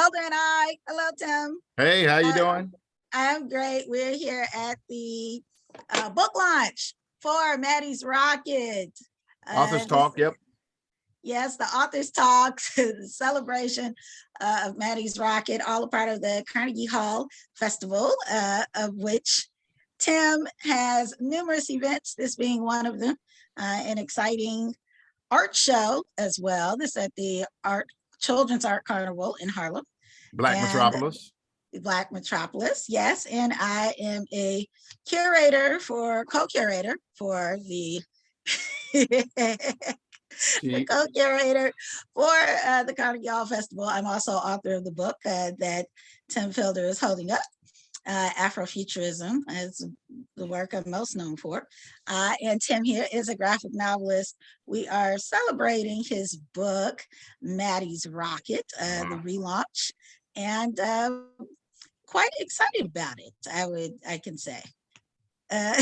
Fielder and I. Hello, Tim. Hey, how you doing? I'm great. We're here at the book launch for Matty's Rocket. Authors Talk, yep. Yes, the Authors Talk, the celebration of Matty's Rocket, all a part of the Carnegie Hall Festival, of which Tim has numerous events, this being one of them, an exciting art show as well. This at the Children's Art Carnival in Harlem. Black Metropolis. Black Metropolis, yes. And I am a co-curator for the co-curator for the Carnegie Hall Festival. I'm also author of the book that Tim Fielder is holding up. Afrofuturism is the work I'm most known for. And Tim here is a graphic novelist. We are celebrating his book, Matty's Rocket, the relaunch, and quite excited about it, I can say. Yeah,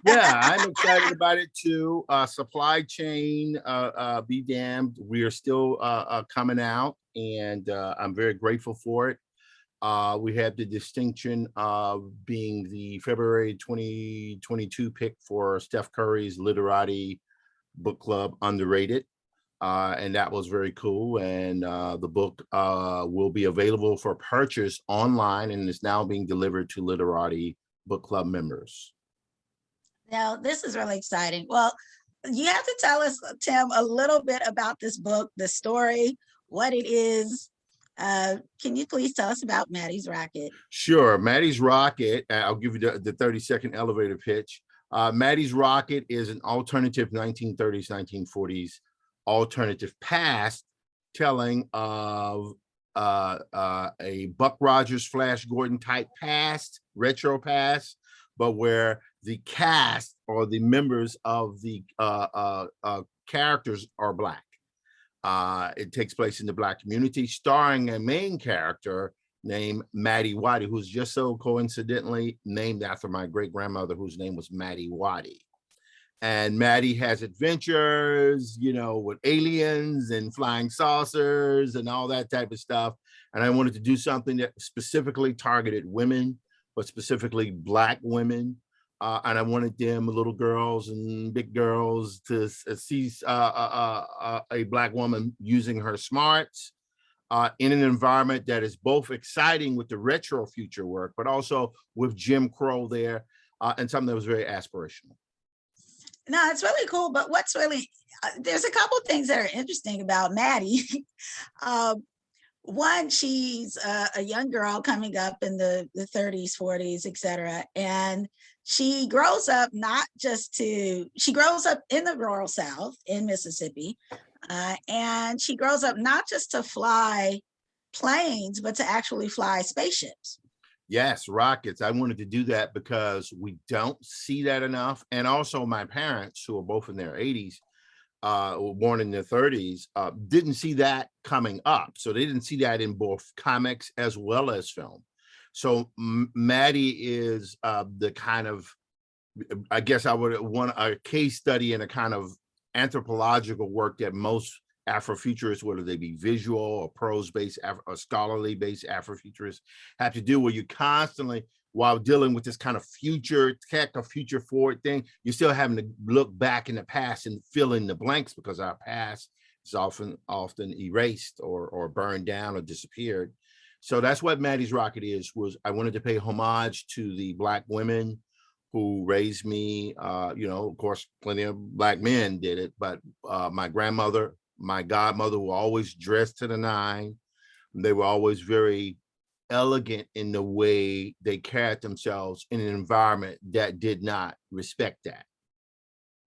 I'm excited about it too. Supply chain, be damned. We are still coming out, and I'm very grateful for it. We have the distinction of being the February 2022 pick for Steph Curry's Literati Book Club Underrated. And that was very cool. And the book will be available for purchase online and is now being delivered to Literati Book Club members. Now, this is really exciting. Well, you have to tell us, Tim, a little bit about this book, the story, what it is. Can you please tell us about Matty's Rocket? Sure. Matty's Rocket, I'll give you the 30-second elevator pitch. Matty's Rocket is an alternative 1930s, 1940s alternative past telling of a Buck Rogers, Flash Gordon type past, retro past, but where the cast or the members of the characters are Black. It takes place in the Black community, starring a main character named Matty Waddy, who's just so coincidentally named after my great-grandmother, whose name was Matty Waddy. And Matty has adventures, you know, with aliens and flying saucers and all that type of stuff. And I wanted to do something that specifically targeted women, but specifically Black women. And I wanted them, little girls and big girls, to see a Black woman using her smarts in an environment that is both exciting with the retro future work, but also with Jim Crow there, and something that was very aspirational. No, it's really cool. But what's really, there's a couple of things that are interesting about Matty. One, she's a young girl coming up in the 30s, 40s, et cetera. And she grows up she grows up in the rural South in Mississippi. And she grows up not just to fly planes, but to actually fly spaceships. Yes, rockets. I wanted to do that because we don't see that enough. And also my parents, who are both in their 80s, were born in their 30s, didn't see that coming up. So they didn't see that in both comics as well as film. So Matty is the kind of, I guess I would want a case study and a kind of anthropological work that most Afrofuturists, whether they be visual or prose-based or scholarly-based Afrofuturists, have to do, where you constantly, while dealing with this kind of future tech or future forward thing, you're still having to look back in the past and fill in the blanks, because our past is often erased or burned down or disappeared. So that's what Matty's Rocket was I wanted to pay homage to the Black women who raised me. You know, of course, plenty of Black men did it, but my grandmother, my godmother, were always dressed to the nine. They were always very elegant in the way they carried themselves in an environment that did not respect that,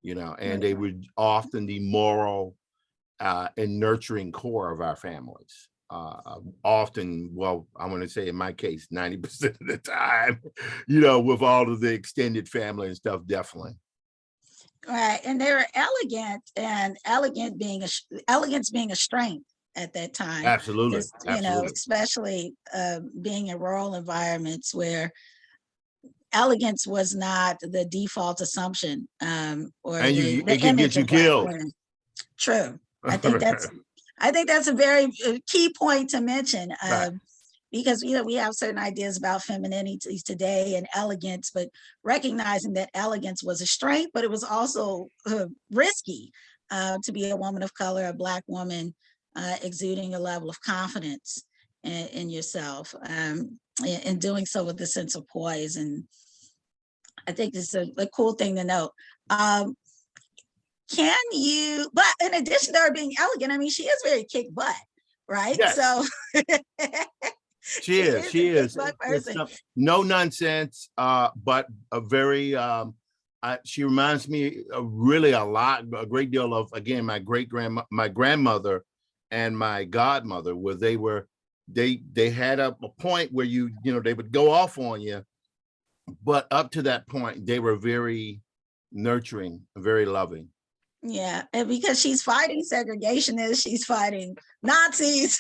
you know, and they were often the moral and nurturing core of our families. Often, well, I want to say in my case, 90% of the time, you know, with all of the extended family and stuff, definitely. Right, and they were elegant, and elegance being a strength at that time. Absolutely, you know, especially being in rural environments where elegance was not the default assumption, or and it can get you killed. True, I think that's I think that's a very key point to mention. Right. Because we have certain ideas about femininity today and elegance, but recognizing that elegance was a strength, but it was also risky to be a woman of color, a Black woman, exuding a level of confidence in yourself, and doing so with a sense of poise. And I think this is a cool thing to note. Can you, but in addition to her being elegant, I mean, she is very kick butt, right? Yes. So She is. She is. No nonsense, but a very. She reminds me really a great deal of, again, my grandmother, and my godmother, where they had a point where they would go off on you, but up to that point they were very nurturing, very loving. Yeah, and because she's fighting segregationists, she's fighting Nazis.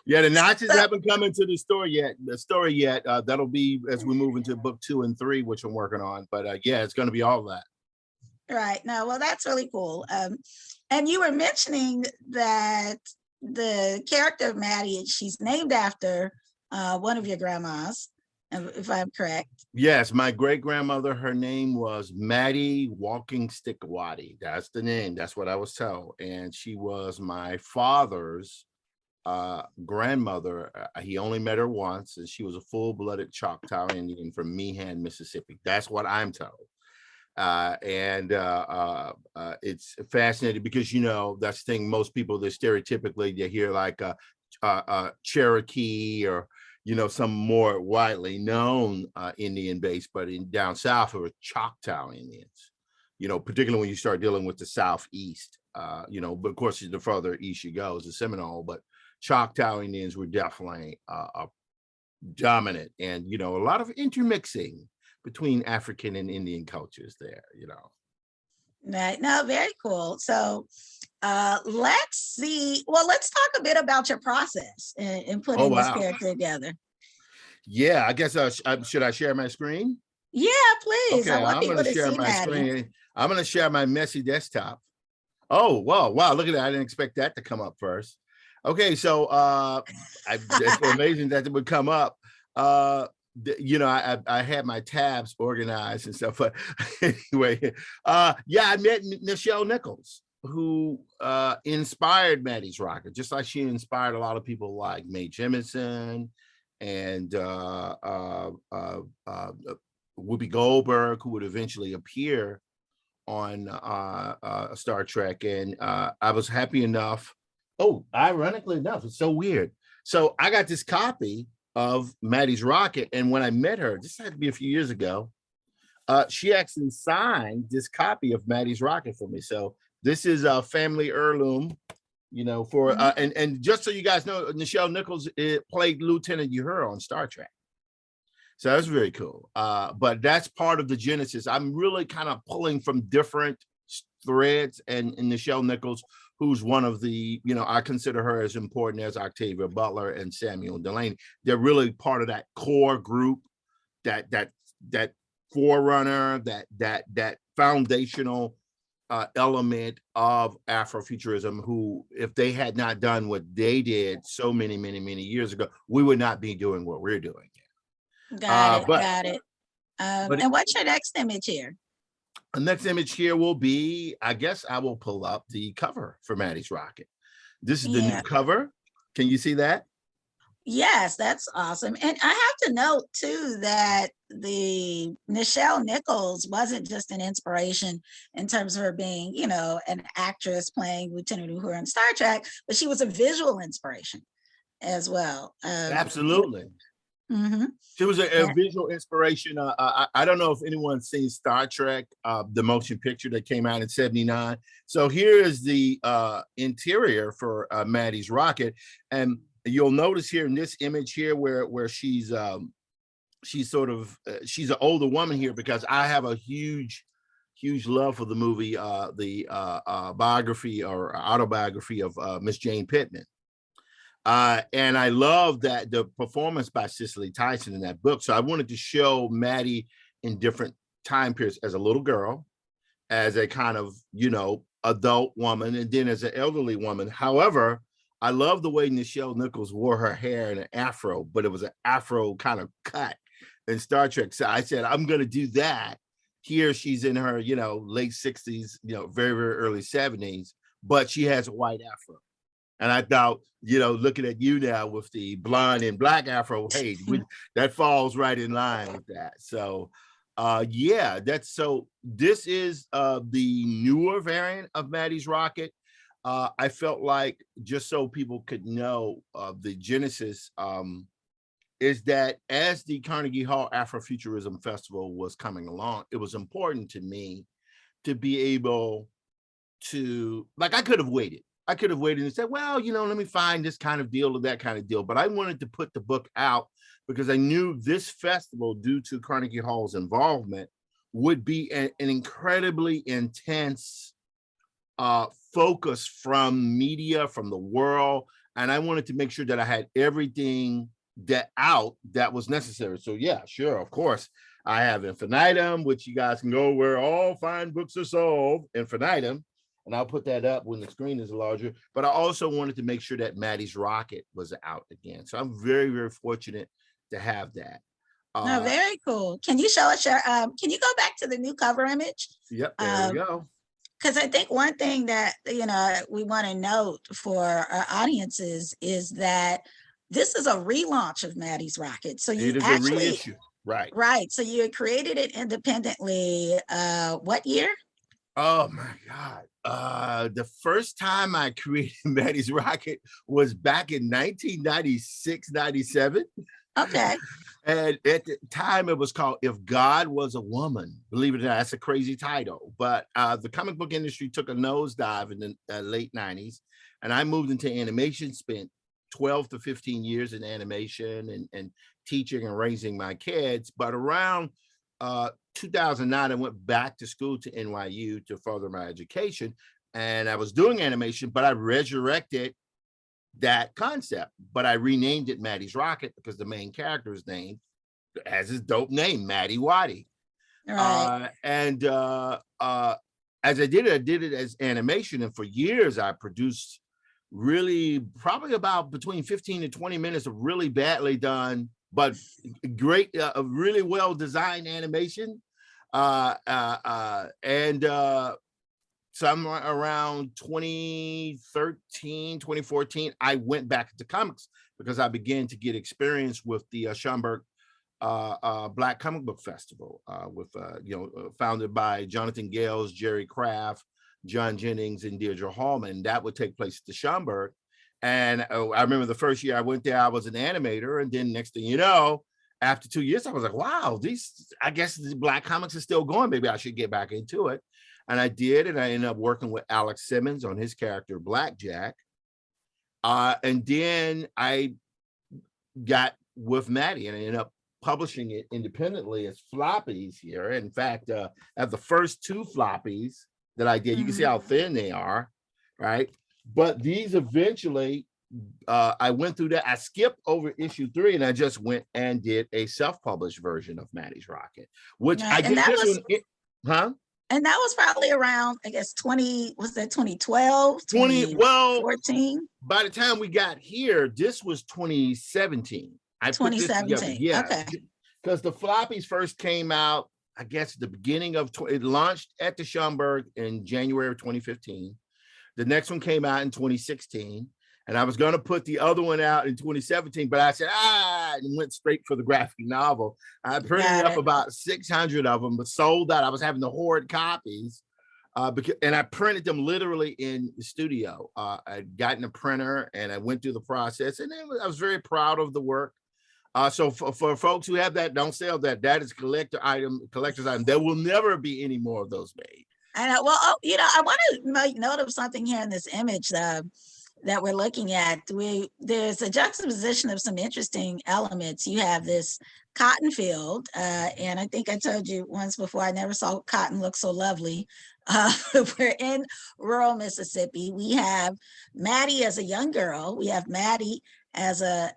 Yeah, the Nazis haven't come into the story yet. That'll be as we move into book 2 and 3, which I'm working on. But yeah, it's going to be all that. Right. No, well, that's really cool. And you were mentioning that the character of Matty, she's named after one of your grandmas, if I'm correct. Yes, my great grandmother, her name was Matty Walking Stickawati. That's the name. That's what I was told. And she was my father's grandmother. He only met her once, and she was a full-blooded Choctaw Indian from Meehan, Mississippi. That's what I'm told. It's fascinating because that's the thing. Most people, that stereotypically they hear like Cherokee or some more widely known Indian base, but down south are Choctaw Indians. Particularly when you start dealing with the southeast. But of course the further east you go is the Seminole, but Choctaw Indians were definitely dominant, and a lot of intermixing between African and Indian cultures there. Right. No, very cool. So let's see. Well, let's talk a bit about your process in putting this character together. Yeah, I guess should I share my screen? Yeah, please. Okay, I'm going to share my screen. I'm going to share my messy desktop. Oh, wow, look at that. I didn't expect that to come up first. Okay, so it's amazing that it would come up. I had my tabs organized and stuff, but anyway, I met Nichols, who inspired Matty's Rocket, just like she inspired a lot of people like Mae Jemison and Whoopi Goldberg, who would eventually appear on Star Trek. And I was happy enough. Oh, ironically enough, it's so weird. So I got this copy of Matty's Rocket, and when I met her, this had to be a few years ago, she actually signed this copy of Matty's Rocket for me. So this is a family heirloom, for and just so you guys know, Nichelle Nichols played Lieutenant Uhura on Star Trek. So that's very cool. But that's part of the genesis. I'm really kind of pulling from different threads, and Nichelle Nichols, who's one of the, I consider her as important as Octavia Butler and Samuel Delaney. They're really part of that core group, that forerunner, that foundational element of Afrofuturism, who, if they had not done what they did so many years ago, we would not be doing what we're doing. Got it. And what's your next image here? The next image here will be, I guess I will pull up the cover for Matty's Rocket. This is the new cover. Can you see that? Yes, that's awesome. And I have to note too that the Nichelle Nichols wasn't just an inspiration in terms of her being, an actress playing Lieutenant Uhura in Star Trek, but she was a visual inspiration as well. Absolutely. Mm-hmm. She was a visual inspiration. I don't know if anyone's seen Star Trek, the motion picture that came out in '79. So here is the interior for Matty's Rocket, and you'll notice here in this image here where she's sort of she's an older woman here, because I have a huge love for the movie, the biography or autobiography of Miss Jane Pittman. And I love that the performance by Cicely Tyson in that book. So I wanted to show Matty in different time periods, as a little girl, as a kind of, adult woman and then as an elderly woman. However, I love the way Nichols wore her hair in an afro, but it was an afro kind of cut in Star Trek. So I said, I'm going to do that. Here she's in her, late 60s, very, very early 70s, but she has a white afro. And I thought, looking at you now with the blonde and black afro, hey, that falls right in line with that. So yeah, this is the newer variant of Matty's Rocket. I felt like, just so people could know the genesis, is that as the Carnegie Hall Afrofuturism Festival was coming along, it was important to me to be able to, I could have waited. I could have waited and said, well, let me find this kind of deal or that kind of deal. But I wanted to put the book out because I knew this festival, due to Carnegie Hall's involvement, would be an incredibly intense focus from media, from the world. And I wanted to make sure that I had everything that was necessary. So yeah, sure, of course. I have Infinitum, which you guys can go where all fine books are sold, Infinitum. And I'll put that up when the screen is larger. But I also wanted to make sure that Matty's Rocket was out again. So I'm very, very fortunate to have that. No, very cool. Can you show us can you go back to the new cover image? Yep, there we go. Because I think one thing that, we want to note for our audiences is that this is a relaunch of Matty's Rocket. So you actually, a reissue, right? Right. So you created it independently. What year? Oh my God. The first time I created Matty's Rocket was back in 1996, 97. Okay. And at the time it was called If God Was a Woman. Believe it or not, that's a crazy title. But the comic book industry took a nosedive in the late 90s. And I moved into animation, spent 12 to 15 years in animation and teaching and raising my kids. But around 2009, I went back to school to NYU to further my education. And I was doing animation, but I resurrected that concept. But I renamed it Matty's Rocket because the main character's name has his dope name, Matty Waddy. Right. As I did it as animation. And for years, I produced really probably about between 15 and 20 minutes of really badly done, but great, really well designed animation. Somewhere around 2013, 2014, I went back to comics because I began to get experience with the Schaumburg Black Comic Book Festival, founded by Jonathan Gales, Jerry Kraft, John Jennings, and Deirdre Hallman. That would take place at the Schaumburg. And I remember the first year I went there, I was an animator. And then next thing you know, after 2 years, I was like, wow, I guess the Black comics are still going. Maybe I should get back into it. And I did. And I ended up working with Alex Simmons on his character, Blackjack. And then I got with Matty and I ended up publishing it independently as floppies here. In fact, at the first 2 floppies that I did, you can see how thin they are, right? But these eventually, I went through that. I skipped over issue 3 and I just went and did a self-published version of Matty's Rocket, which I did this one. And that was probably around, I guess, 2012, 14? 2014? By the time we got here, this was 2017. 2017, yeah. Okay. Because the floppies first came out, I guess, the beginning of, it launched at the Schaumburg in January of 2015. The next one came out in 2016. And I was going to put the other one out in 2017, but I said, and went straight for the graphic novel. I printed up about 600 of them, but sold out. I was having to hoard copies and I printed them literally in the studio. I'd gotten a printer and I went through the process, and I was very proud of the work. So for folks who have that, don't sell that. That is collector's item. There will never be any more of those made. I know. Well, I want to make note of something here in this image that we're looking at. There's a juxtaposition of some interesting elements. You have this cotton field, and I think I told you once before, I never saw cotton look so lovely. We're in rural Mississippi. We have Matty as a young girl. We have Matty as a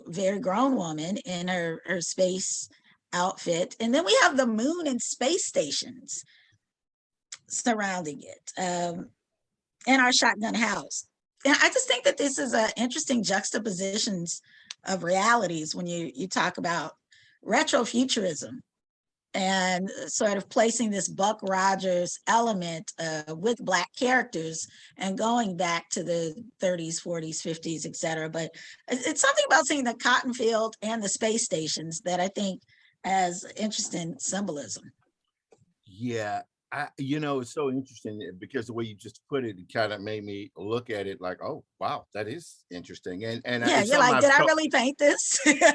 very grown woman in her space outfit. And then we have the moon and space stations surrounding it. in our shotgun house. And I just think that this is an interesting juxtapositions of realities when you talk about retrofuturism and sort of placing this Buck Rogers element with Black characters and going back to the 30s, 40s, 50s, et cetera. But it's something about seeing the cotton field and the space stations that I think has interesting symbolism. Yeah, it's so interesting because the way you just put it, it kind of made me look at it like, oh, wow, that is interesting. And yeah, you're like, did I really paint this? Well,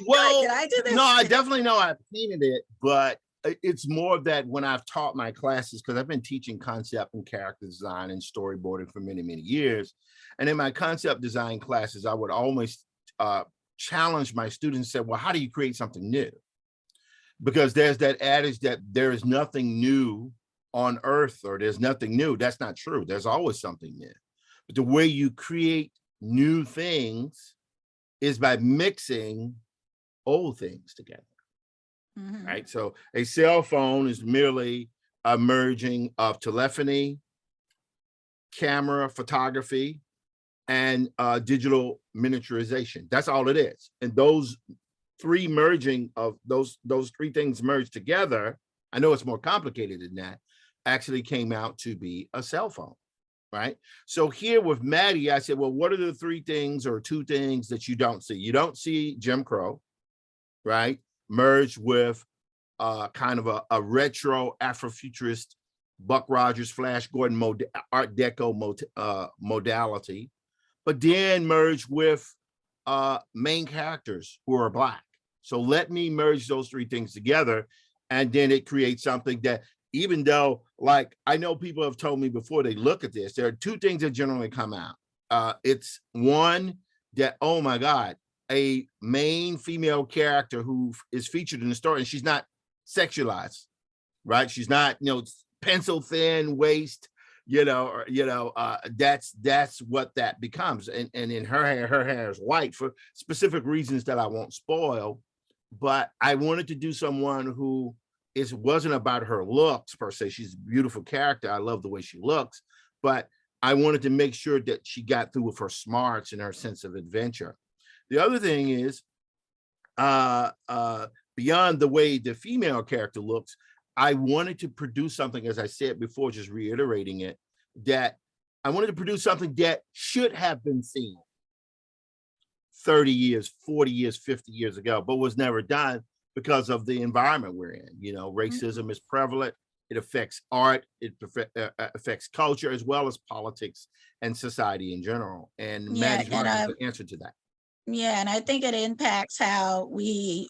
like, did I do this? No, I definitely know I painted it, but it's more of that when I've taught my classes, because I've been teaching concept and character design and storyboarding for many, many years. And in my concept design classes, I would always challenge my students and say, well, how do you create something new? Because there's that adage that there is nothing new on earth, or there's nothing new. That's not true. There's always something new. But the way you create new things is by mixing old things together. Right? So a cell phone is merely a merging of telephony, camera, photography, and digital miniaturization. That's all it is. And those three merging of those three things merged together, I know it's more complicated than that, actually came out to be a cell phone, right? So here with Matty, I said, well, what are the three things or two things that you don't see? You don't see Jim Crow, right? Merged with kind of a retro Afrofuturist Buck Rogers, Flash Gordon Art Deco modality, but then merged with main characters who are Black. So let me merge those three things together, and then it creates something that, even though, like, I know people have told me before they look at this, there are two things that generally come out. It's one that, oh my God, a main female character who is featured in the story, and she's not sexualized, right? She's not, pencil thin waist, that's what that becomes. And in her hair is white for specific reasons that I won't spoil. But I wanted to do someone who wasn't about her looks per se. She's a beautiful character. I love the way she looks, but I wanted to make sure that she got through with her smarts and her sense of adventure. The other thing is, beyond the way the female character looks, I wanted to produce something, as I said before, just reiterating it, that I wanted to produce something that should have been seen 30 years, 40 years, 50 years ago, but was never done because of the environment we're in. Racism is prevalent. It affects art. It affects culture, as well as politics and society in general. And Matty's work is the answer to that. Yeah, and I think it impacts how we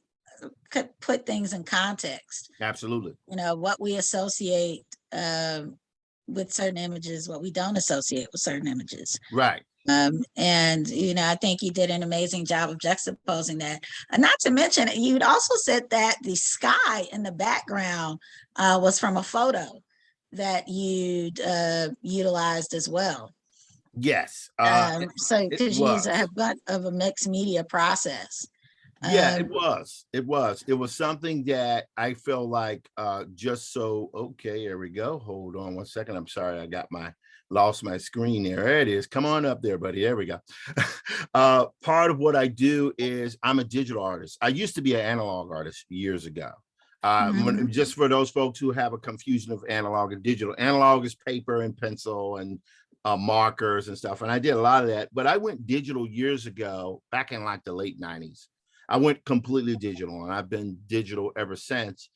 could put things in context. Absolutely. What we associate with certain images, what we don't associate with certain images. Right. And I think you did an amazing job of juxtaposing that. Not to mention, you'd also said that the sky in the background was from a photo that you'd utilized as well. Yes. So because you use a bunch of a mixed media process. Yeah, it was something that I felt like okay, here we go. Hold on one second. I'm sorry, I lost my screen there. There it is. Come on up there, buddy. There we go. Part of what I do is I'm a digital artist. I used to be an analog artist years ago. Just for those folks who have a confusion of analog and digital, analog is paper and pencil and markers and stuff. And I did a lot of that, but I went digital years ago, back in like the late 90s. I went completely digital, and I've been digital ever since.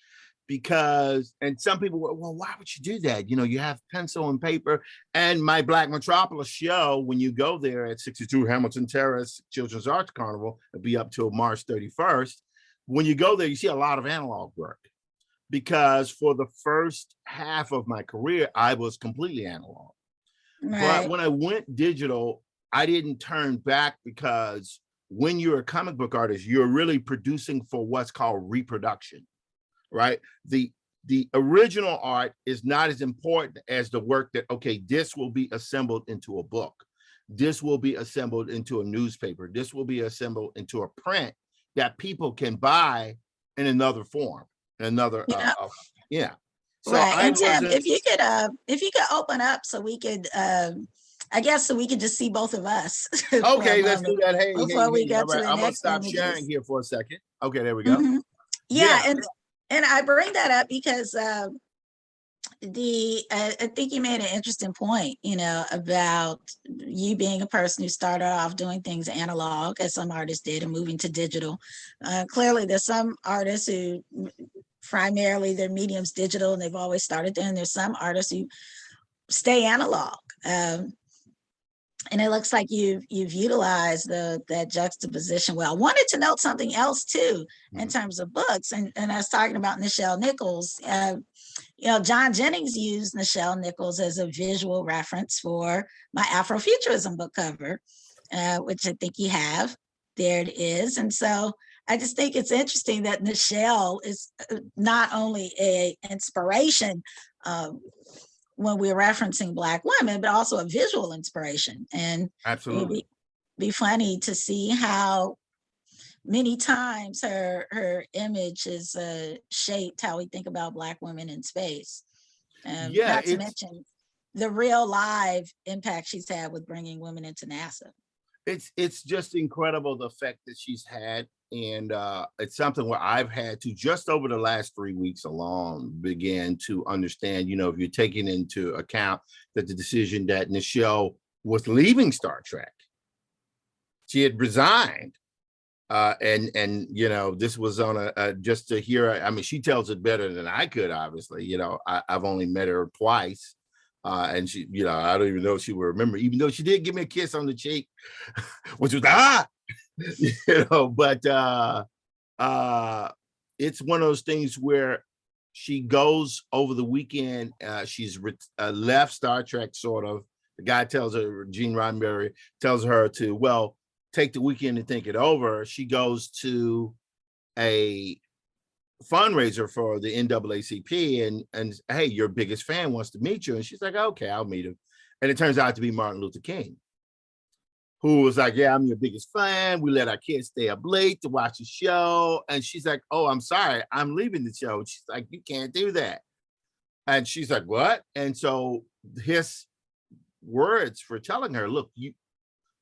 Because, and some people were, well, why would you do that? You have pencil and paper. And my Black Metropolis show, when you go there at 62 Hamilton Terrace Children's Arts Carnival, it'll be up till March 31st. When you go there, you see a lot of analog work, because for the first half of my career, I was completely analog. Right. But when I went digital, I didn't turn back, because when you're a comic book artist, you're really producing for what's called reproduction. Right? The original art is not as important as the work that, okay, this will be assembled into a book. This will be assembled into a newspaper. This will be assembled into a print that people can buy in another form, another, yeah. So Right. I And Tim, wasn't. if you could open up so we could I guess so we could just see both of us for a Okay, let's do moment that. Hey, hey, before we hey. go All to right, the I'm gonna next stop sharing images. here for a second. Okay, there we go. Mhm. Yeah, Yeah, and I bring that up because I think you made an interesting point, you know, about you being a person who started off doing things analog, as some artists did, and moving to digital. Clearly, there's some artists who primarily their medium's digital, and they've always started there. And there's some artists who stay analog. And it looks like you've utilized that juxtaposition well. I wanted to note something else too in terms of books, and I was talking about Nichelle Nichols. You know, John Jennings used Nichelle Nichols as a visual reference for my Afrofuturism book cover, which I think you have. There it is. And so I just think it's interesting that Nichelle is not only a inspiration when we're referencing Black women, but also a visual inspiration. And absolutely. be funny to see how many times her image is shaped how we think about Black women in space. Yeah, Not to mention the real live impact she's had with bringing women into NASA. it's just incredible the effect that she's had, and it's something where I've had to, just over the last 3 weeks alone, begin to understand. You know, if you're taking into account that the decision that Nichelle was leaving Star Trek, she had resigned, and you know, this was on a just to hear. I mean, she tells it better than I could. Obviously, you know, I've only met her twice. And she, you know, I don't even know if she will remember, even though she did give me a kiss on the cheek, which was you know, but it's one of those things where she goes over the weekend. She's left Star Trek, sort of. The guy tells her, Gene Roddenberry tells her to, well, take the weekend to think it over. She goes to a fundraiser for the NAACP, and hey, your biggest fan wants to meet you. And she's like, okay, I'll meet him. And it turns out to be Martin Luther King, who was like, yeah, I'm your biggest fan. We let our kids stay up late to watch the show. And she's like, oh, I'm sorry, I'm leaving the show. She's like, you can't do that. And she's like, what? And so his words for telling her, look,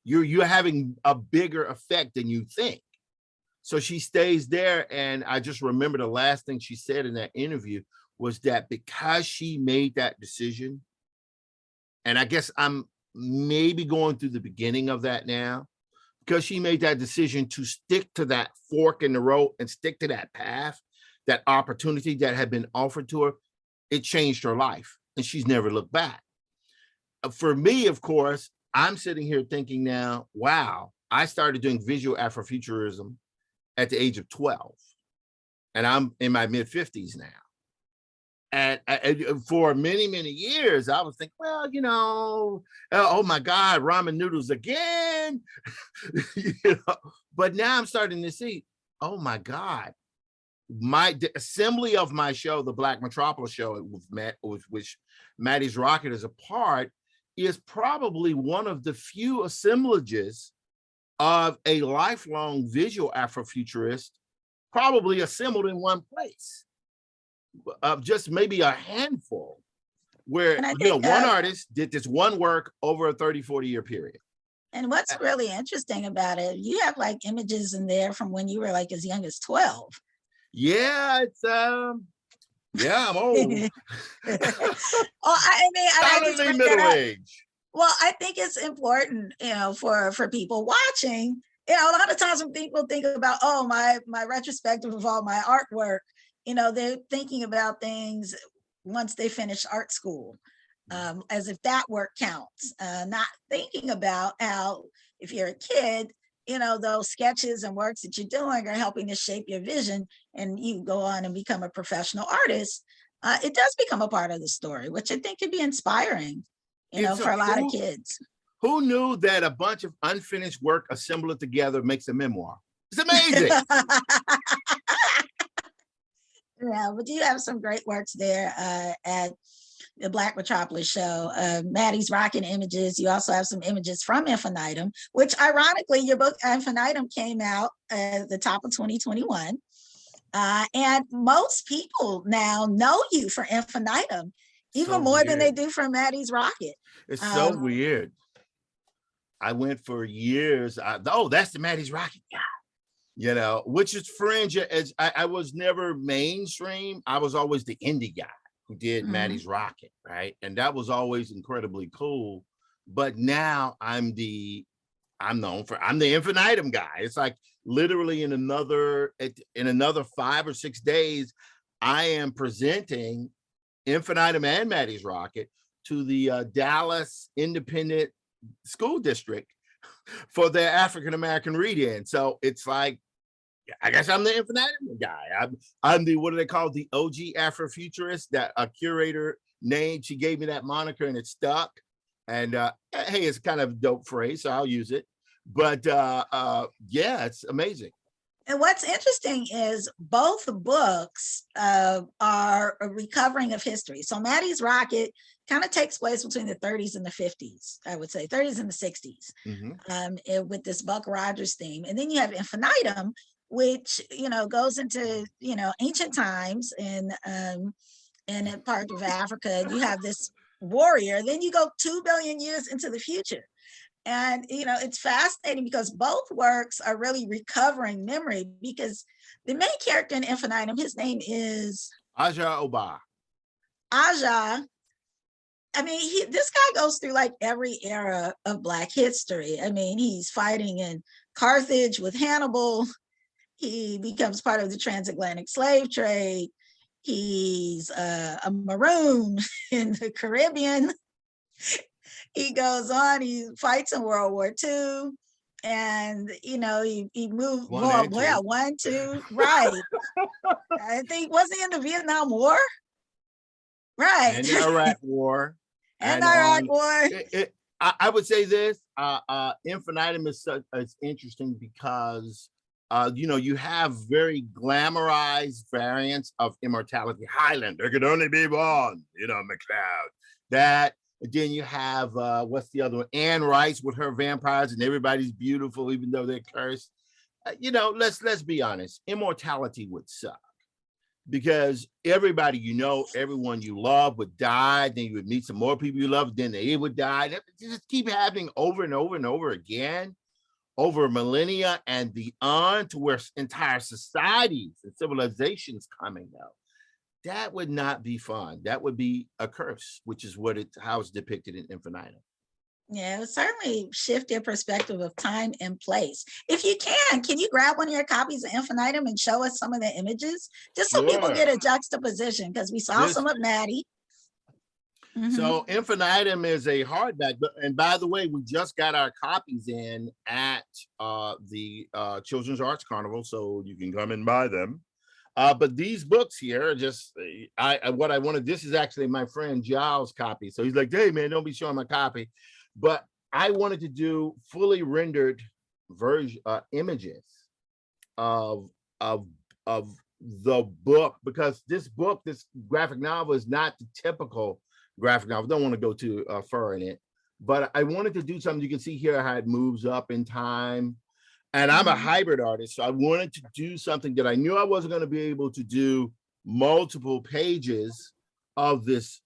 you're having a bigger effect than you think. So she stays there. And I just remember the last thing she said in that interview was that because she made that decision, and I guess I'm maybe going through the beginning of that now, because she made that decision to stick to that fork in the road and stick to that path, that opportunity that had been offered to her, it changed her life. And she's never looked back. For me, of course, I'm sitting here thinking now, wow, I started doing visual Afrofuturism at the age of 12, and I'm in my mid 50s now. And for many, many years, I was thinking, well, you know, oh my God, ramen noodles again. You know? But now I'm starting to see, oh my God, the assembly of my show, the Black Metropolis show, with which Matty's Rocket is a part, is probably one of the few assemblages of a lifelong visual Afrofuturist, probably assembled in one place, of just maybe a handful, where, And I you know, think, one artist did this one work over a 30-40 year period. and what's really interesting about it, you have like images in there from when you were like as young as 12. Yeah, it's yeah, I'm old. Well, I mean, and I just bring middle that up. age. Well, I think it's important, you know, for people watching. You know, a lot of times when people think about, oh, my retrospective of all my artwork, you know, they're thinking about things once they finish art school, as if that work counts. Not thinking about how, if you're a kid, you know, those sketches and works that you're doing are helping to shape your vision, and you go on and become a professional artist. It does become a part of the story, which I think could be inspiring, you know, for a lot of kids. Who knew that a bunch of unfinished work assembled together makes a memoir? It's amazing. Yeah, but you have some great works there at the Black Metropolis show. Matty's Rockin' Images. You also have some images from Infinitum, which ironically, your book Infinitum came out at the top of 2021. And most people now know you for Infinitum, So even more than they weird. do for Matty's Rocket. It's so weird. I went for years. Oh, that's the Matty's Rocket guy, you know, which is fringe. As I was never mainstream. I was always the indie guy who did Matty's Rocket, right? And that was always incredibly cool. But now I'm the Infinitum guy. It's like literally in another 5 or 6 days, I am presenting Infinitum and Matty's Rocket to the Dallas Independent School District for their African American read-in. So it's like, I guess I'm the Infinitum guy. I'm the, what do they call it? The OG Afrofuturist, that a curator named. She gave me that moniker and it stuck. And hey, it's kind of a dope phrase, so I'll use it. But yeah, it's amazing. And what's interesting is both books are a recovering of history. So Matty's Rocket kind of takes place between the 30s and the 50s, I would say, 30s and the 60s, with this Buck Rogers theme. And then you have Infinitum, which, you know, goes into, you know, ancient times in a part of Africa. You have this warrior, then you go 2 billion years into the future. And, you know, it's fascinating because both works are really recovering memory, because the main character in Infinitum, his name is Aja Oba. Aja. I mean, this guy goes through like every era of Black history. I mean, he's fighting in Carthage with Hannibal. He becomes part of the transatlantic slave trade. He's a maroon in the Caribbean. He goes on, he fights in World War II. And, you know, he moved, one, two, right. I think, wasn't he in the Vietnam War? Right. And the Iraq War. And the Iraq War. I would say this, Infinitum is interesting because, you know, you have very glamorized variants of immortality. Highlander could only be one, you know, McLeod. That, then you have, what's the other one? Anne Rice with her vampires and everybody's beautiful, even though they're cursed. You know, let's be honest. Immortality would suck because everybody, you know, everyone you love would die. Then you would meet some more people you love. Then they would die. It just keep happening over and over and over again, over millennia and beyond, to where entire societies and civilizations coming out. That would not be fun. That would be a curse, which is how it's depicted in Infinitum. Yeah, it would certainly shift your perspective of time and place. If you can you grab one of your copies of Infinitum and show us some of the images, just so people get a juxtaposition, because we saw some of Matty. So Infinitum is a hardback, and by the way, we just got our copies in at the Children's Arts Carnival, so you can come and buy them. But these books here are just, what I wanted, this is actually my friend Giles' copy. So he's like, hey man, don't be showing my copy. But I wanted to do fully rendered images of the book, because this graphic novel is not the typical graphic novel. Don't want to go too far in it, but I wanted to do something. You can see here how it moves up in time. And I'm a hybrid artist, so I wanted to do something that I knew I wasn't going to be able to do multiple pages of this,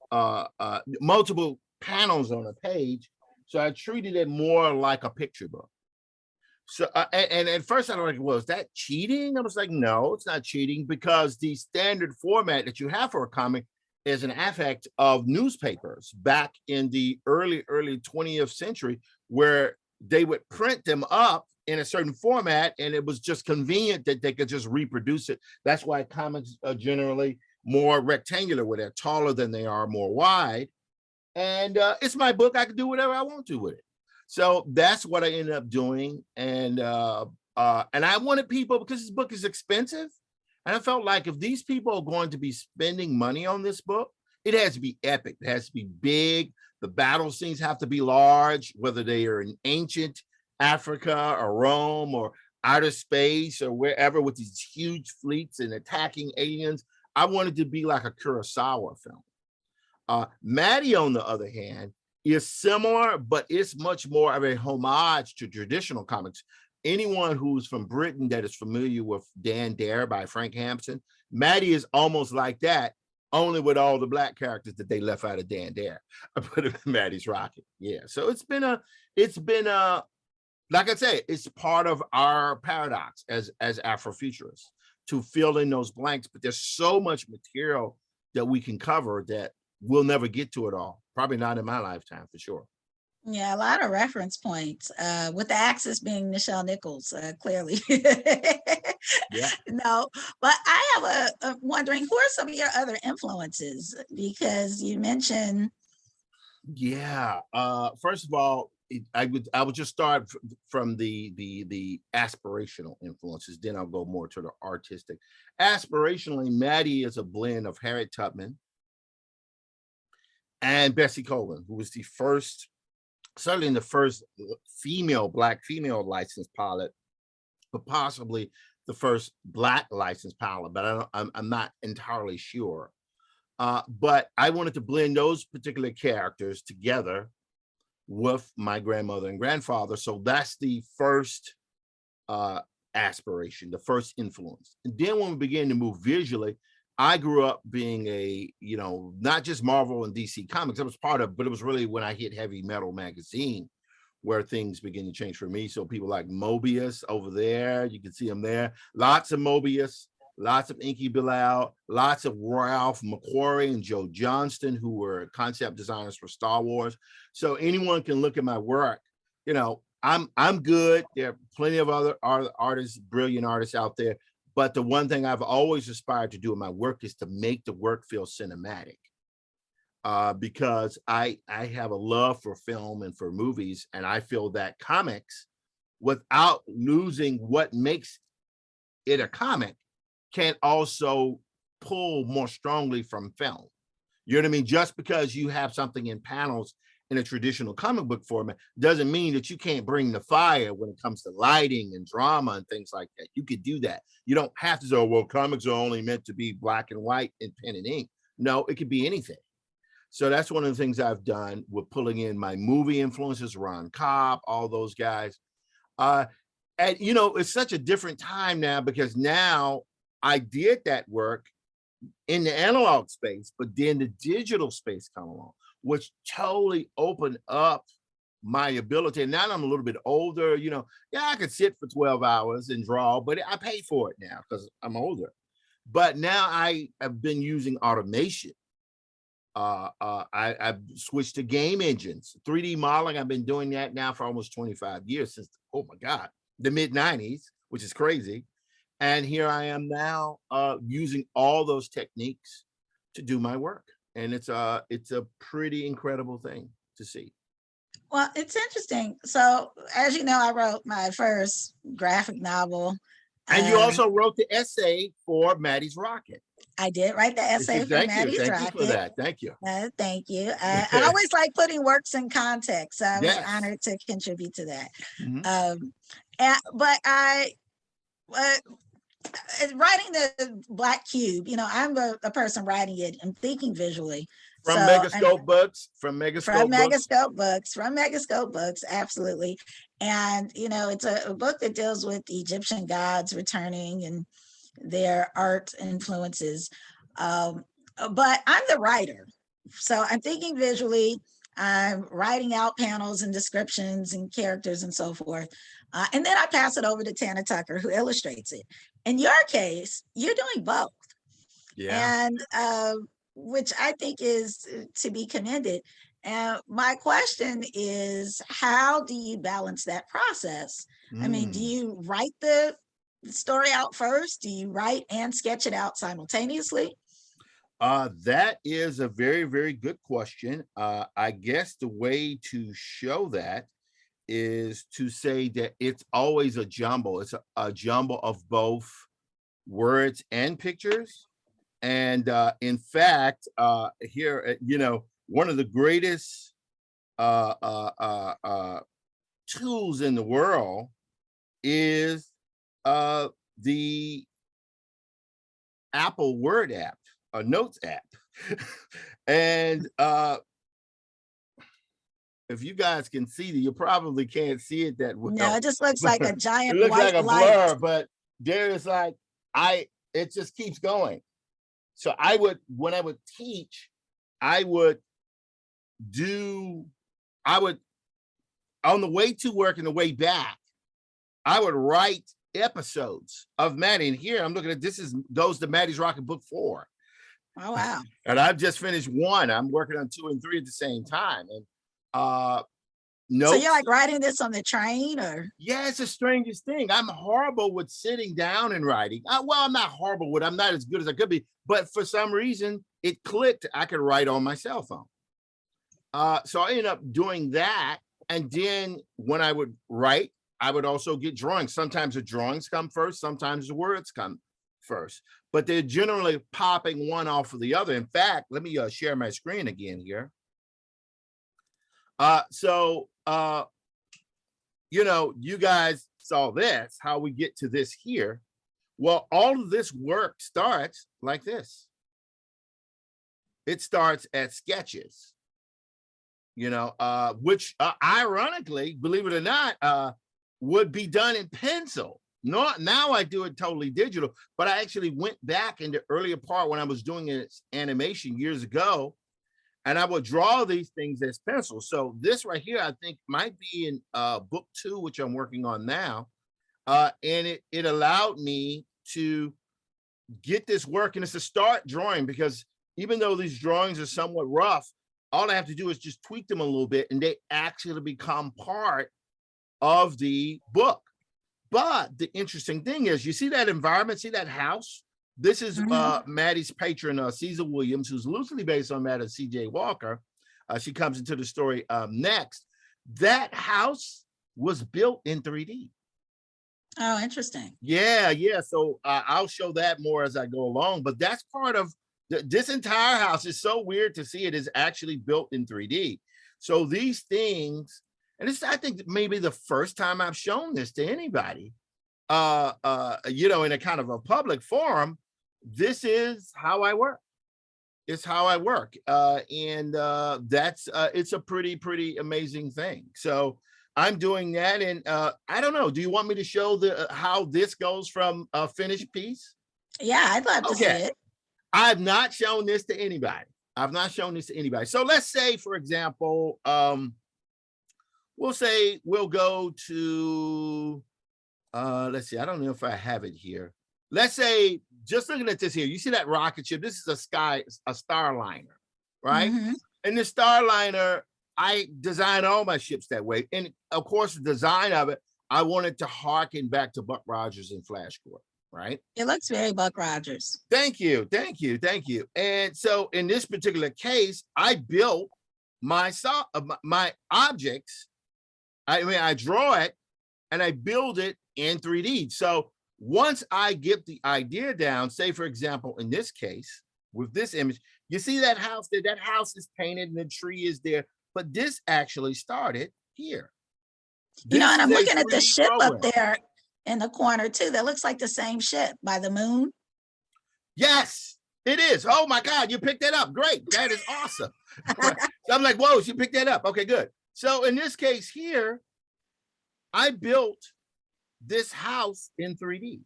multiple panels on a page. So I treated it more like a picture book. So, and at first I was like, well, is that cheating? I was like, no, it's not cheating, because the standard format that you have for a comic is an affect of newspapers back in the early 20th century, where they would print them up in a certain format, and it was just convenient that they could just reproduce it. That's why comics are generally more rectangular, where they're taller than they are more wide. And it's my book. I can do whatever I want to with it. So that's what I ended up doing. And I wanted people, because this book is expensive, and I felt like if these people are going to be spending money on this book, it has to be epic. It has to be big. The battle scenes have to be large, whether they are in ancient Africa or Rome or outer space or wherever, with these huge fleets and attacking aliens. I wanted to be like a Kurosawa film. Matty, on the other hand, is similar, but it's much more of a homage to traditional comics. anyone who's from Britain that is familiar with Dan Dare by Frank Hampson, Matty is almost like that, only with all the black characters that they left out of Dan Dare. I put him in Matty's Rocket. Yeah. So it's been like I say, it's part of our paradox as Afrofuturists to fill in those blanks, but there's so much material that we can cover that we'll never get to it all. Probably not in my lifetime, for sure. Yeah, a lot of reference points, with the axis being Nichelle Nichols, clearly. Yeah. No, but I have a wondering, who are some of your other influences? Because you mentioned. Yeah. First of all, I would just start from the aspirational influences. Then I'll go more to the artistic. Aspirationally, Matty is a blend of Harriet Tubman and Bessie Coleman, who was the first, certainly the first black female licensed pilot, but possibly the first black licensed pilot. But I'm not entirely sure. But I wanted to blend those particular characters together with my grandmother and grandfather. So that's the first aspiration, the first influence. And then when we began to move visually, I grew up being a, not just Marvel and DC Comics, I was part of, but it was really when I hit Heavy Metal magazine where things begin to change for me. So people like Mobius over there, you can see him there, lots of Mobius, lots of Inky Bilal, lots of Ralph McQuarrie and Joe Johnston, who were concept designers for Star Wars. So anyone can look at my work. I'm good. There are plenty of other artists, brilliant artists out there. But the one thing I've always aspired to do in my work is to make the work feel cinematic. Because I have a love for film and for movies, and I feel that comics, without losing what makes it a comic, can also pull more strongly from film. You know what I mean? Just because you have something in panels in a traditional comic book format doesn't mean that you can't bring the fire when it comes to lighting and drama and things like that. You could do that. You don't have to say, well, comics are only meant to be black and white and pen and ink. No, it could be anything. So that's one of the things I've done with pulling in my movie influences, Ron Cobb, all those guys. And it's such a different time now, because now I did that work in the analog space, but then the digital space come along, which totally opened up my ability. And now I'm a little bit older, I could sit for 12 hours and draw, but I pay for it now because I'm older. But now I have been using automation. I've switched to game engines, 3D modeling. I've been doing that now for almost 25 years, since, oh my God, the mid 90s, which is crazy. And here I am now using all those techniques to do my work. And it's a pretty incredible thing to see. Well, it's interesting. So, as you know, I wrote my first graphic novel. And you also wrote the essay for Matty's Rocket. I did write the essay for Matty's Rocket. Thank you for that. Thank you. Thank you. I always like putting works in context. So I was honored to contribute to that. Mm-hmm. But writing the Black Cube, I'm a person writing it and thinking visually. From Megascope Books, absolutely. And, it's a book that deals with the Egyptian gods returning and their art influences. But I'm the writer. So I'm thinking visually, I'm writing out panels and descriptions and characters and so forth. And then I pass it over to Tana Tucker, who illustrates it. In your case, you're doing both. Yeah. And which I think is to be commended. And my question is, how do you balance that process? I mean, do you write the story out first? Do you write and sketch it out simultaneously? That is a very, very good question. I guess the way to show that is to say that it's always a jumble. It's a jumble of both words and pictures. And in fact, here, one of the greatest tools in the world is the Apple Word app, a Notes app. And if you guys can see that, you probably can't see it that well. No, it just looks like a It giant looks like white a light. blur, but there is like, it just keeps going. So when I would teach, I would, on the way to work and the way back, I would write episodes of Matty. And here I'm looking at, goes to Matty's Rocket Book 4. Oh, wow. And I've just finished 1. I'm working on 2 and 3 at the same time. And notes. So you're like writing this on the train, or? Yeah, it's the strangest thing. I'm horrible with sitting down and writing. Well, I'm not horrible with, I'm not as good as I could be, but for some reason it clicked. I could write on my cell phone. So I ended up doing that. And then when I would write, I would also get drawings. Sometimes the drawings come first, sometimes the words come first, but they're generally popping one off of the other. In fact, let me share my screen again here. You know, you guys saw this, how we get to this here. Well, all of this work starts like this. It starts at sketches, you know, which ironically, believe it or not, would be done in pencil. Now I do it totally digital, but I actually went back in the earlier part when I was doing it animation years ago, and I would draw these things as pencils. So this right here, I think might be in book 2, which I'm working on now. And it allowed me to get this work, and it's a start drawing, because even though these drawings are somewhat rough, all I have to do is just tweak them a little bit and they actually become part of the book. But the interesting thing is, you see that environment, see that house? This is Matty's patron, Caesar Williams, who's loosely based on that of C.J. Walker. She comes into the story next. That house was built in 3D. Oh, interesting. Yeah. So I'll show that more as I go along, but that's part of this entire house. Is so weird to see it is actually built in 3D. So these things, and it's, I think maybe the first time I've shown this to anybody, you know, in a kind of a public forum. This is how I work. It's how I work. And that's, it's a pretty amazing thing. So I'm doing that. And I don't know, do you want me to show how this goes from a finished piece? Yeah, I'd love to see it. I've not shown this to anybody. So let's say, for example, we'll say we'll go to, let's see, I don't know if I have it here. Let's say, just looking at this here, you see that rocket ship? This is a Starliner, right? And the Starliner, I design all my ships that way. And of course, the design of it, I wanted to harken back to Buck Rogers and Flash Gordon, right? It looks very Buck Rogers. Thank you. And so in this particular case, I built my objects. I draw it and I build it in 3D. So once I get the idea down, say, for example, in this case, with this image, you see that house there? That house is painted and the tree is there, but this actually started here. You know, and I'm looking at the ship up there in the corner too. That looks like the same ship by the moon. Yes, it is. Oh my God, you picked that up. Great. That is awesome. So I'm like, whoa, she picked that up. Okay, good. So in this case here, I built this house in 3D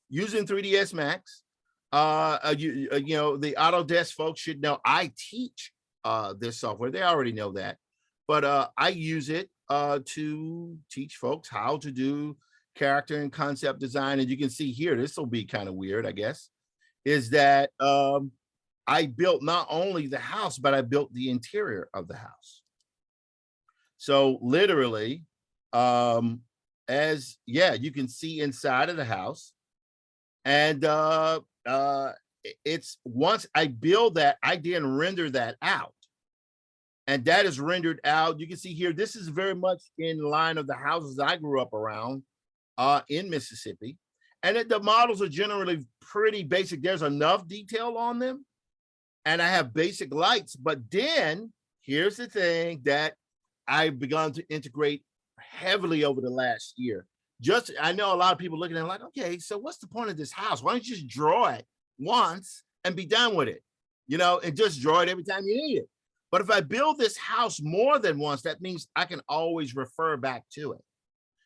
using 3ds Max. You know, the Autodesk folks should know I teach this software. They already know that, but I use it to teach folks how to do character and concept design. And you can see here, this will be kind of weird, I guess, is that I built not only the house, but I built the interior of the house. So literally, you can see inside of the house. And it's, once I build that, I then render that out. And that is rendered out. You can see here, this is very much in line of the houses I grew up around in Mississippi. And the models are generally pretty basic. There's enough detail on them. And I have basic lights. But then here's the thing that I've begun to integrate heavily over the last year. I know a lot of people looking at it like, okay, so what's the point of this house? Why don't you just draw it once and be done with it? You know, and just draw it every time you need it. But if I build this house more than once, that means I can always refer back to it.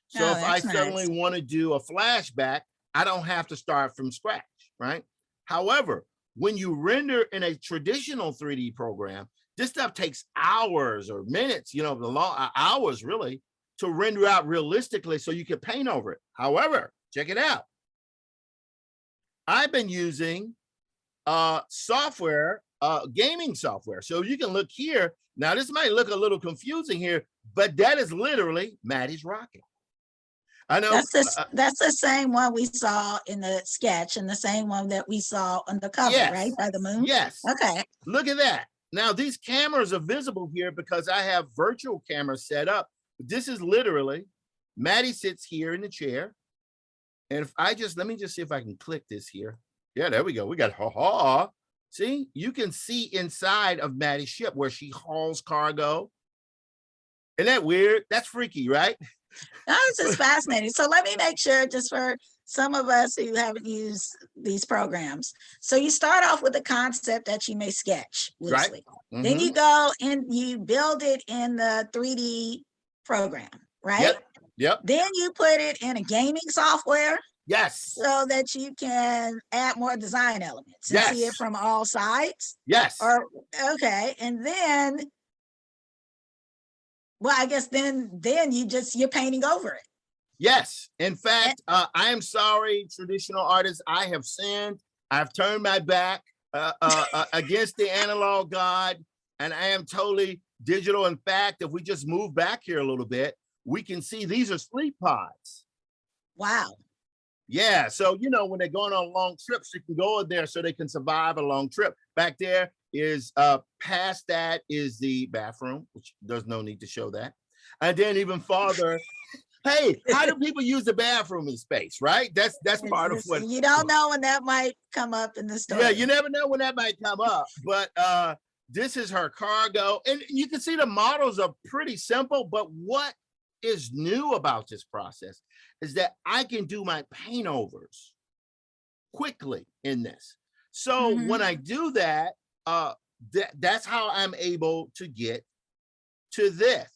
So Oh, if I that's suddenly nice. want to do a flashback, I don't have to start from scratch, right? However, when you render in a traditional 3D program, this stuff takes hours or minutes, the long hours really, to render out realistically so you can paint over it. However, check it out. I've been using software, gaming software. So you can look here. Now, this might look a little confusing here, but that is literally Matty's rocket. I know That's the same one we saw in the sketch and the same one that we saw on the cover, yes, right? By the moon. Yes. Okay. Look at that. Now, these cameras are visible here because I have virtual cameras set up. This is literally Matty sits here in the chair. And if I let me just see if I can click this here. Yeah, there we go. We got See, you can see inside of Matty's ship where she hauls cargo. Isn't that weird? That's freaky, right? This is fascinating. So let me make sure, just for some of us who haven't used these programs. So you start off with a concept that you may sketch loosely. Right. Then you go and you build it in the 3D program, right? Yep. Then you put it in a gaming software. Yes. So that you can add more design elements and see it from all sides. Yes. Or okay. And then, well, I guess then you're painting over it. Yes. In fact, I am sorry, traditional artists. I have sinned. I've turned my back against the analog god, and I am totally digital. In fact, if we just move back here a little bit, we can see these are sleep pods. Wow. Yeah, so when they're going on long trips, you can go in there so they can survive a long trip. Back there is past that is the bathroom, which there's no need to show that. And then even farther, hey, how do people use the bathroom in space, right? That's part of what you don't know when that might come up in the story. Yeah, you never know when that might come up. But this is her cargo, and you can see the models are pretty simple. But what is new about this process is that I can do my paint overs quickly in this. So when I do that, that's how I'm able to get to this.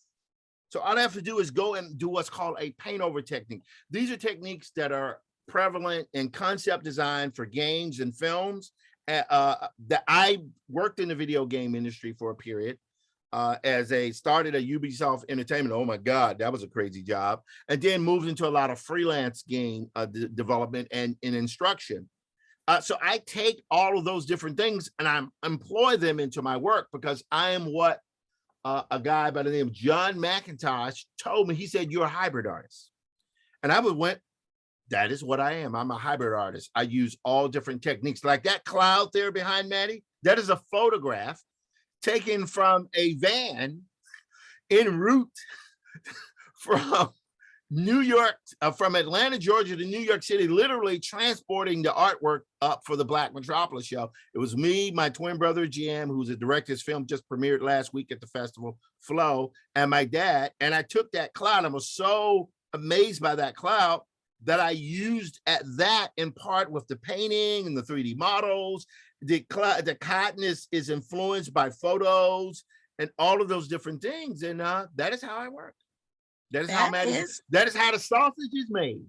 So all I have to do is go and do what's called a paint over technique. These are techniques that are prevalent in concept design for games and films. That I worked in the video game industry for a period. Started at Ubisoft Entertainment. Oh my God, that was a crazy job. And then moved into a lot of freelance game development and instruction. So I take all of those different things and I employ them into my work because I am what a guy by the name of John McIntosh told me. He said, "You're a hybrid artist." And I went, that is what I am. I'm a hybrid artist. I use all different techniques. Like that cloud there behind Matty, that is a photograph taken from a van en route from New York, from Atlanta, Georgia to New York City, literally transporting the artwork up for the Black Metropolis show. It was me, my twin brother, Jim, who's a director. His film just premiered last week at the festival, Flow, and my dad. And I took that cloud. I was so amazed by that cloud that I used at that in part with the painting and the 3D models. The cotton is influenced by photos and all of those different things. And that is how I work. That is how the sausage is made.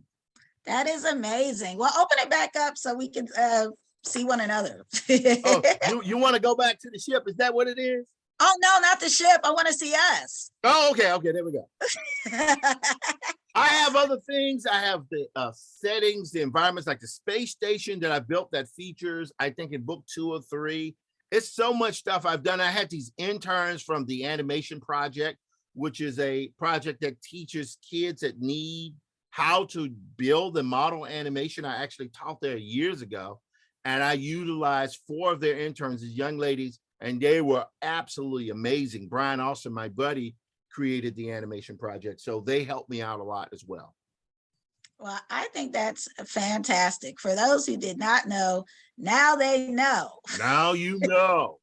That is amazing. Well, open it back up so we can see one another. Oh, you want to go back to the ship? Is that what it is? Oh, no, not the ship. I want to see us. Oh, okay. There we go. I have other things. I have the settings, the environments, like the space station that I built that features, I think, in book 2 or 3. It's so much stuff I've done. I had these interns from the animation project, which is a project that teaches kids that need how to build and model animation. I actually taught there years ago, and I utilized 4 of their interns as young ladies, and they were absolutely amazing. Brian Austin, my buddy, created the animation project, so they helped me out a lot as well. Well, I think that's fantastic. For those who did not know, now they know. Now you know.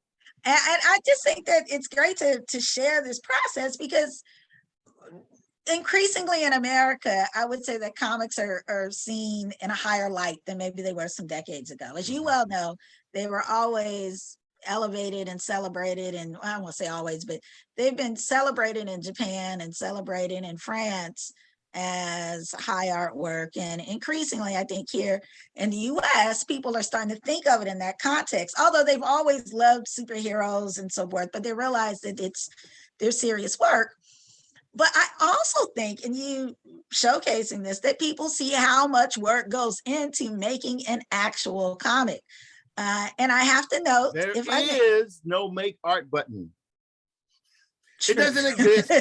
And I just think that it's great to share this process, because increasingly in America, I would say that comics are seen in a higher light than maybe they were some decades ago. As you well know, they were always elevated and celebrated, and I won't say always, but they've been celebrated in Japan and celebrated in France as high artwork. And increasingly, I think here in the US, people are starting to think of it in that context, although they've always loved superheroes and so forth, but they realize that they're serious work. But I also think, and you showcasing this, that people see how much work goes into making an actual comic. And I have to note, There if I may, is no make art button. true. It doesn't exist.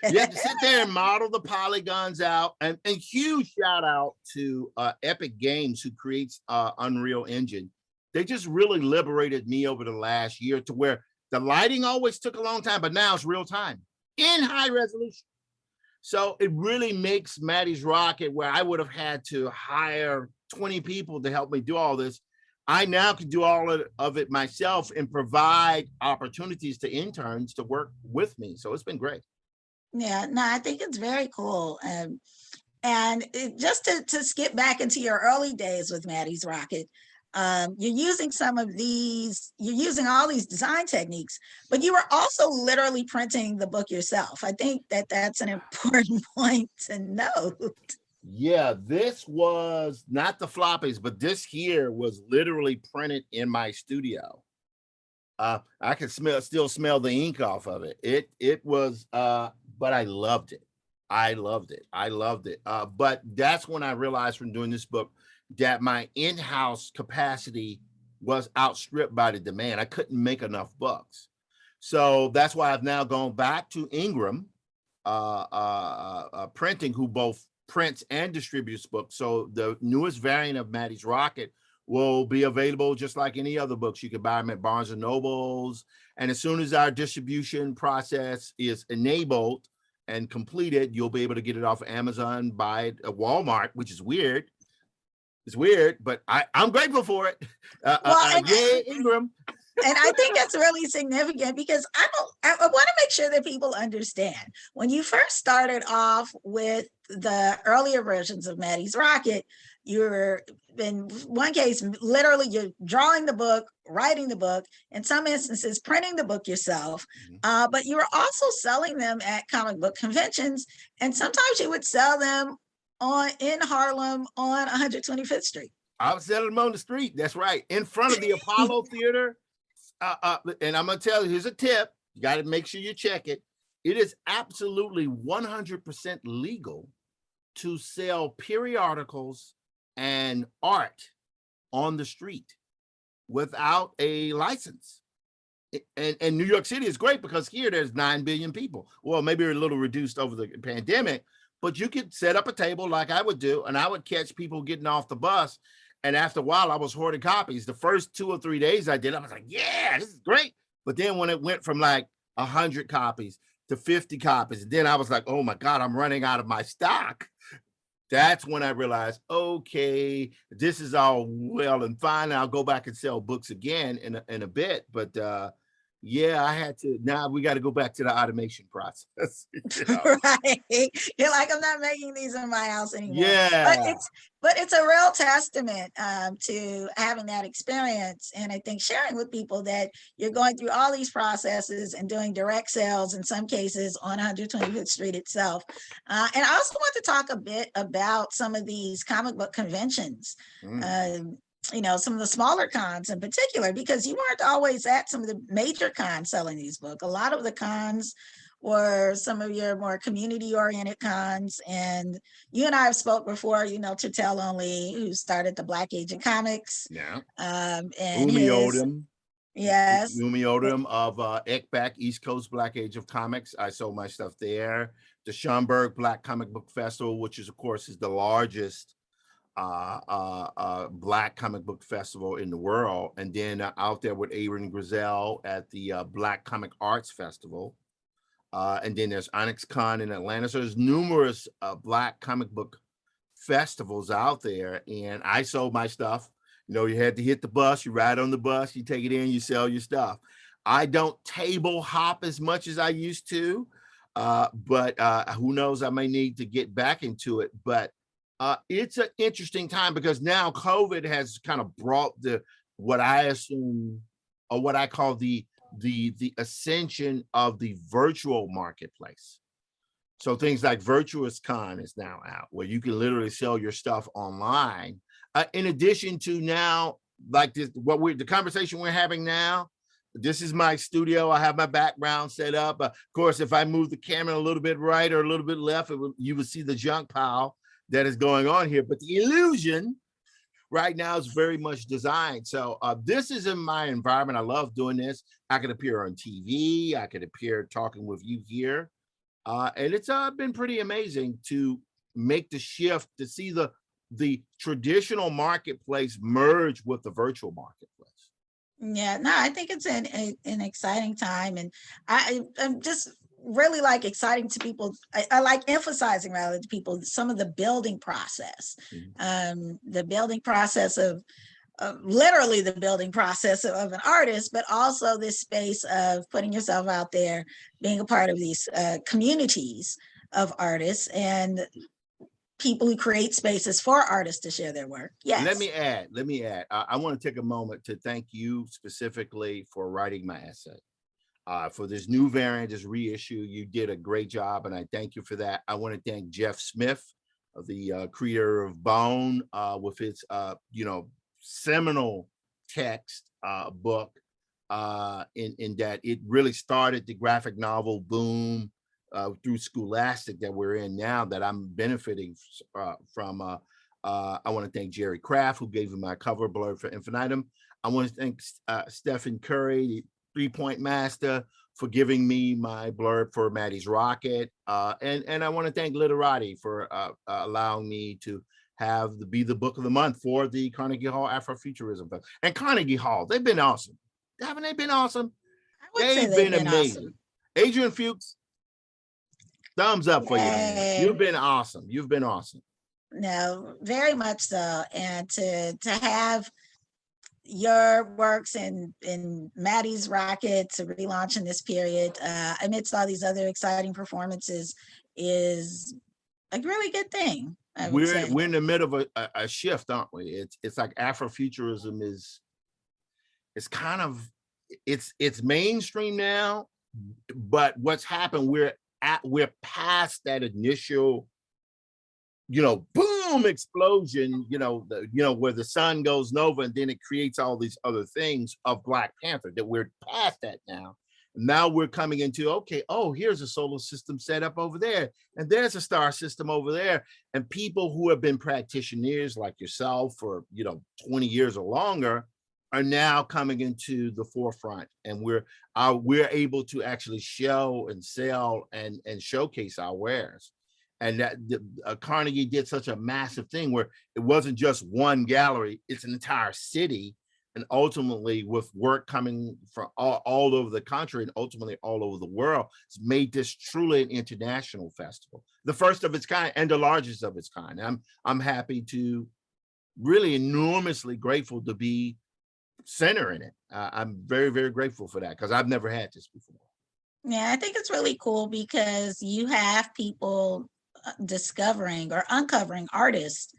You have to sit there and model the polygons out. And huge shout out to Epic Games, who creates Unreal Engine. They just really liberated me over the last year, to where the lighting always took a long time, but now it's real time in high resolution. So it really makes Matty's Rocket, where I would have had to hire 20 people to help me do all this, I now can do all of it myself and provide opportunities to interns to work with me. So it's been great. Yeah, no, I think it's very cool. And just to skip back into your early days with Matty's Rocket, you're using you're using all these design techniques, but you were also literally printing the book yourself. I think that that's an important point to note. Yeah, this was not the floppies, but this here was literally printed in my studio. I can still smell the ink off of it. It was, but I loved it. I loved it. But that's when I realized from doing this book that my in-house capacity was outstripped by the demand. I couldn't make enough books. So that's why I've now gone back to Ingram Printing, who both prints and distributes books. So the newest variant of Matty's Rocket will be available just like any other books. You can buy them at Barnes and Nobles. And as soon as our distribution process is enabled and completed, you'll be able to get it off of Amazon, buy it at Walmart, which is weird. It's weird, but I'm grateful for it. Yay, Ingram. And I think that's really significant, because I want to make sure that people understand, when you first started off with the earlier versions of Matty's Rocket, you're, in one case, literally you're drawing the book, writing the book, in some instances printing the book yourself, but you were also selling them at comic book conventions, and sometimes you would sell them in Harlem on 125th Street. I was selling them on the street. That's right, in front of the Apollo Theater. And I'm gonna tell you, here's a tip. You got to make sure you check it. It is absolutely 100% legal to sell periodicals and art on the street without a license. And New York City is great, because here there's 9 billion people. Well, maybe a little reduced over the pandemic, but you could set up a table like I would do, and I would catch people getting off the bus. And after a while, I was hoarding copies. The first 2 or 3 days I did, I was like, yeah, this is great. But then when it went from like 100 copies to 50 copies, and then I was like, oh my God, I'm running out of my stock. That's when I realized, okay, this is all well and fine. I'll go back and sell books again in a bit. But yeah, I had to. Now we got to go back to the automation process. You know? Right. You're like, I'm not making these in my house anymore. Yeah. But it's a real testament to having that experience. And I think sharing with people that you're going through all these processes and doing direct sales in some cases on 125th Street itself. And I also want to talk a bit about some of these comic book conventions. You know, some of the smaller cons in particular, because you weren't always at some of the major cons selling these books. A lot of the cons were some of your more community-oriented cons. And you and I have spoke before, you know, to Tell Only, who started the Black Age of Comics. Yeah. And Umi Odom. Yes. Umi Odom of Ekbak, East Coast Black Age of Comics. I sold my stuff there. The Schaumburg Black Comic Book Festival, which is, of course, is the largest Black comic book festival in the world. And then out there with Aaron Grizel at the Black Comic Arts Festival. And then there's Onyx Con in Atlanta. So there's numerous Black comic book festivals out there. And I sold my stuff. You know, you had to hit the bus, you ride on the bus, you take it in, you sell your stuff. I don't table hop as much as I used to, but who knows, I may need to get back into it. But it's an interesting time, because now COVID has kind of brought what I assume what I call the ascension of the virtual marketplace. So things like Virtuous Con is now out, where you can literally sell your stuff online. In addition to now, like this, the conversation we're having now. This is my studio. I have my background set up. Of course, if I move the camera a little bit right or a little bit left, you will see the junk pile that is going on here. But the illusion right now is very much designed. So this is in my environment. I love doing this. I could appear on TV. I could appear talking with you here. And it's been pretty amazing to make the shift, to see the traditional marketplace merge with the virtual marketplace. Yeah, no, I think it's an exciting time, and I'm just really like exciting to people. I like emphasizing rather to people some of the building process, the building process of literally the building process of an artist, but also this space of putting yourself out there, being a part of these communities of artists and people who create spaces for artists to share their work. Yes. Let me add. I want to take a moment to thank you specifically for writing my essay. For this new variant, this reissue, you did a great job, and I thank you for that. I want to thank Jeff Smith, the creator of Bone, with his seminal text book, in that it really started the graphic novel boom through Scholastic that we're in now, that I'm benefiting from. I want to thank Jerry Kraft, who gave me my cover blurb for Infinitum. I want to thank Stephen Curry, the 3-point master, for giving me my blurb for Matty's Rocket. And I want to thank Literati for allowing me to be the book of the month for the Carnegie Hall Afrofuturism Festival. And Carnegie Hall, they've been awesome. Haven't they been awesome? They've been amazing. Awesome. Adrian Fuchs, thumbs up for you, man. You've been awesome. You've been awesome. No, very much so. And to have your works in Matty's Rocket to relaunch in this period, amidst all these other exciting performances, is a really good thing. We're in the middle of a shift, aren't we? It's like Afrofuturism is kind of it's mainstream now, but what's happened, we're past that initial boom explosion, where the sun goes nova and then it creates all these other things of Black Panther, that we're past that now. Now we're coming into, okay, here's a solar system set up over there, and there's a star system over there. And people who have been practitioners like yourself for 20 years or longer are now coming into the forefront, and we're able to actually show and sell and showcase our wares. And that Carnegie did such a massive thing where it wasn't just one gallery, it's an entire city. And ultimately, with work coming from all over the country and ultimately all over the world, it's made this truly an international festival, the first of its kind and the largest of its kind. I'm happy to, really enormously grateful to be center in it. I'm very, very grateful for that, because I've never had this before. Yeah, I think it's really cool because you have people discovering or uncovering artists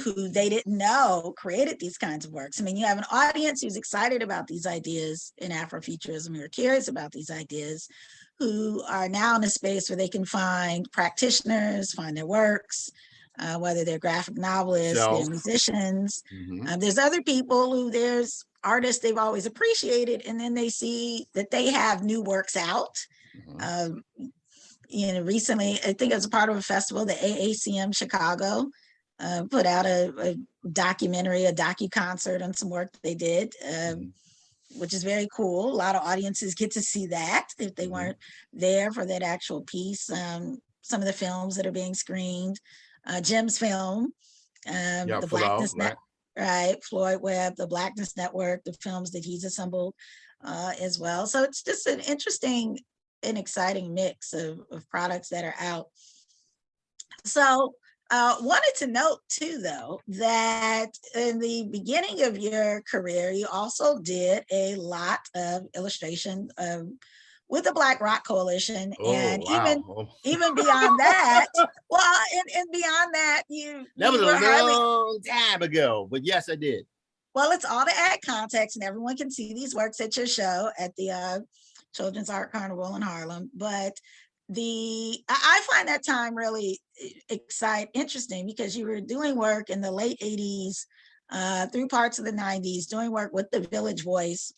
who they didn't know created these kinds of works. I mean, you have an audience who's excited about these ideas in Afrofuturism, who are curious about these ideas, who are now in a space where they can find practitioners, find their works, whether they're graphic novelists, they're musicians. There's other people there's artists they've always appreciated, and then they see that they have new works out. Recently, I think as a part of a festival, the AACM Chicago put out a documentary, a docu-concert on some work that they did, which is very cool. A lot of audiences get to see that if they weren't there for that actual piece. Some of the films that are being screened, Jim's film, the Blackness Network, right? Floyd Webb, the Blackness Network, the films that he's assembled as well. So it's just an interesting and exciting mix of products that are out. So wanted to note too, though, that in the beginning of your career, you also did a lot of illustration with the Black Rock Coalition, even beyond that. Well, and beyond that, that was a long time ago, but yes, I did. Well, it's all to add context, and everyone can see these works at your show at the Children's Art Carnival in Harlem. But I find that time really interesting, because you were doing work in the late 80s through parts of the 90s, doing work with the Village Voice.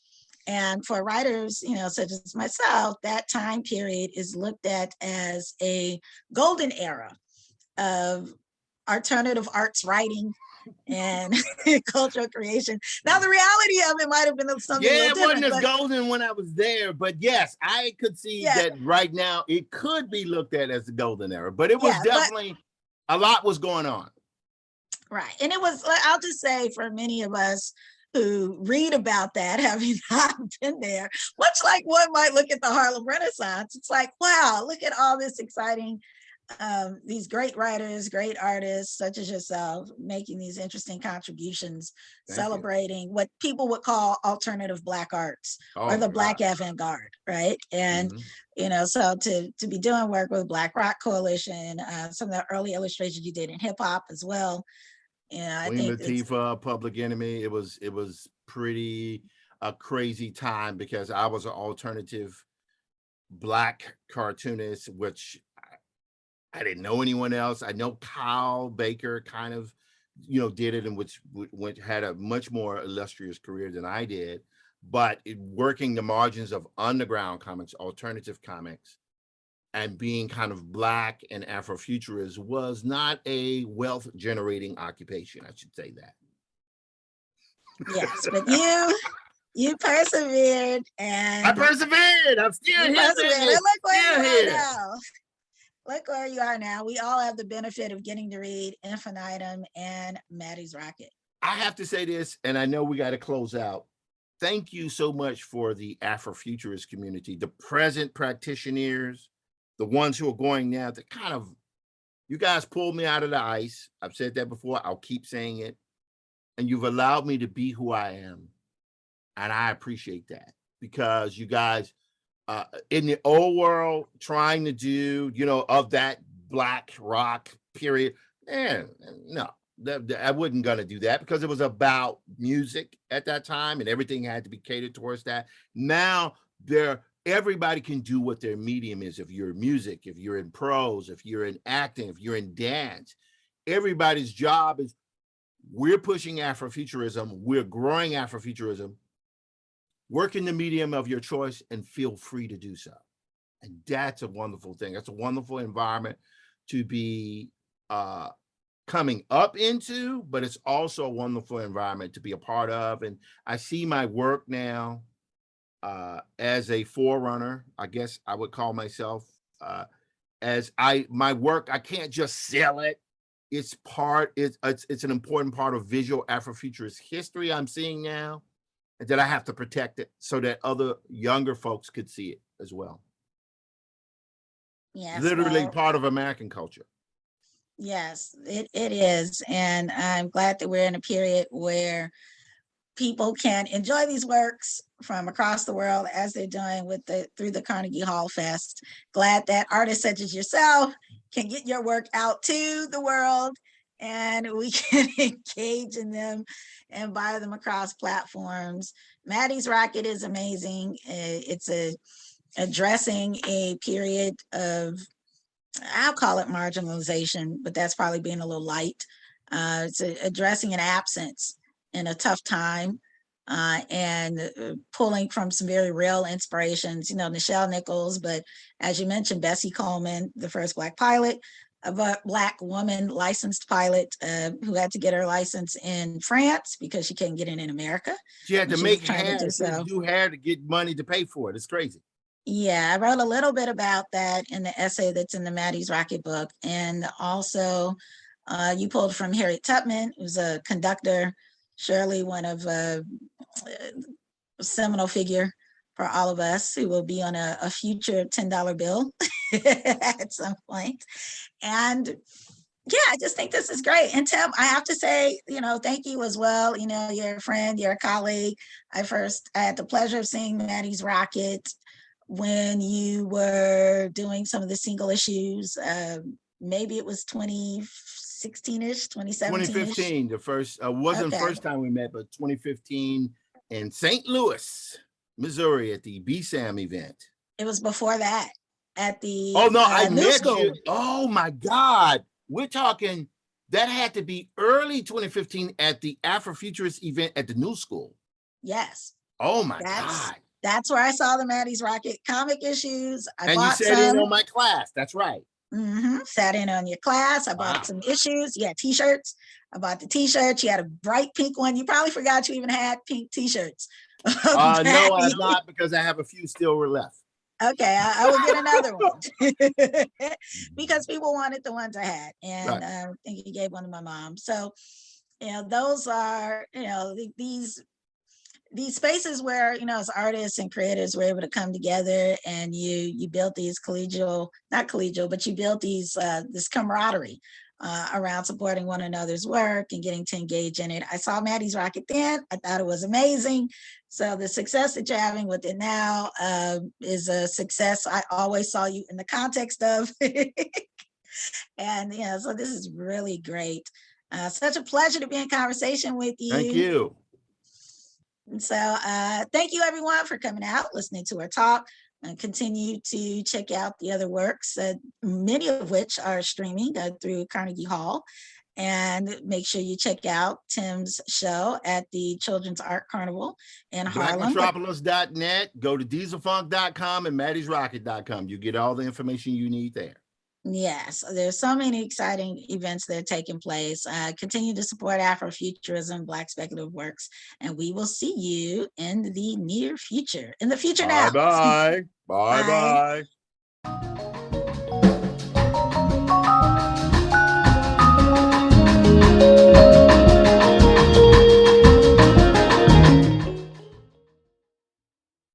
And for writers, such as myself, that time period is looked at as a golden era of alternative arts writing and cultural creation. Now, the reality of it might have been something a little different. It wasn't as golden when I was there, but yes, I could see that right now it could be looked at as the golden era, but it was definitely a lot was going on. Right. And it was, I'll just say, for many of us who read about that, having not been there, much like one might look at the Harlem Renaissance, it's like, wow, look at all this exciting, these great writers, great artists such as yourself, making these interesting contributions, celebrating what people would call alternative Black arts or the Black avant-garde, right? And so to be doing work with Black Rock Coalition, some of the early illustrations you did in hip hop as well. I think Latifah, Public Enemy, it was pretty a crazy time, because I was an alternative Black cartoonist, which I didn't know anyone else. I know Kyle Baker kind of, did it, and which had a much more illustrious career than I did. But working the margins of underground comics, alternative comics, and being kind of Black and Afrofuturist was not a wealth generating occupation. I should say that. Yes, but you persevered, and I persevered. I'm still here. And look where you are now. Look where you are now. We all have the benefit of getting to read Infinitum and Matty's Rocket. I have to say this, and I know we got to close out. Thank you so much for the Afrofuturist community, the present practitioners, the ones who are going now, to kind of, you guys pulled me out of the ice. I've said that before. I'll keep saying it. And you've allowed me to be who I am. And I appreciate that, because you guys, in the old world, trying to do, of that Black rock period, no, I wasn't going to do that, because it was about music at that time, and everything had to be catered towards that. Now, everybody can do what their medium is. If you're in music, if you're in prose, if you're in acting, if you're in dance, everybody's job is, we're pushing Afrofuturism, we're growing Afrofuturism. Work in the medium of your choice and feel free to do so. And that's a wonderful thing. That's a wonderful environment to be coming up into, but it's also a wonderful environment to be a part of. And I see my work now as a forerunner, I guess I would call myself, my work, I can't just sell it. It's an important part of visual Afrofuturist history I'm seeing now, and that I have to protect it so that other younger folks could see it as well. Yes, literally part of American culture. Yes, it is. And I'm glad that we're in a period where people can enjoy these works from across the world, as they're doing through the Carnegie Hall Fest. Glad that artists such as yourself can get your work out to the world, and we can engage in them and buy them across platforms. Matty's Rocket is amazing. It's addressing a period of, I'll call it marginalization, but that's probably being a little light. It's addressing an absence in a tough time, and pulling from some very real inspirations, Nichelle Nichols, but as you mentioned, Bessie Coleman, the first Black pilot, a Black woman licensed pilot who had to get her license in France because she couldn't get it in America. She had to make hair, do hair to get money to pay for it. It's crazy. Yeah, I wrote a little bit about that in the essay that's in the Matty's Rocket book. And also you pulled from Harriet Tubman, who's a conductor, surely one of a seminal figure for all of us, who will be on a future $10 bill at some point. And yeah, I just think this is great. And Tim, I have to say, thank you as well. You're a friend, you're a colleague. I had the pleasure of seeing Matty's Rocket when you were doing some of the single issues. Maybe it was 2016 2016-ish, 2017-ish? 2015, the first, wasn't the first time we met, but 2015 in St. Louis, Missouri at the BSAM event. It was before that at the Oh no, I New met School. you. Oh my God. We're talking, that had to be early 2015 at the Afrofuturist event at the New School. Yes. Oh my God. That's where I saw the Matty's Rocket comic issues. And you sat in on my class. That's right. Sat in on your class. I bought some issues. You had t-shirts. I bought the t-shirts. You had a bright pink one. You probably forgot you even had pink t-shirts. No, I have not, because I have a few still left. Okay, I will get another one because people wanted the ones I had, and I think he gave one to my mom. So, you know, those are, you know, these spaces where, you know, as artists and creators were able to come together, and you built these not collegial, but you built these this camaraderie around supporting one another's work and getting to engage in it. I saw Matty's Rocket then. I thought it was amazing. So the success that you're having with it now is a success I always saw you in the context of. And yeah, so this is really great. Such a pleasure to be in conversation with you. Thank you. And so thank you everyone for coming out, listening to our talk, and continue to check out the other works, many of which are streaming through Carnegie Hall. And make sure you check out Tim's show at the Children's Art Carnival in Harlem. Blackmetropolis.net, go to dieselfunk.com and mattysrocket.com. You get all the information you need there. Yes, there's so many exciting events that are taking place. Continue to support Afrofuturism, Black speculative works, and we will see you in the near future. In the future now. Bye-bye. Bye-bye.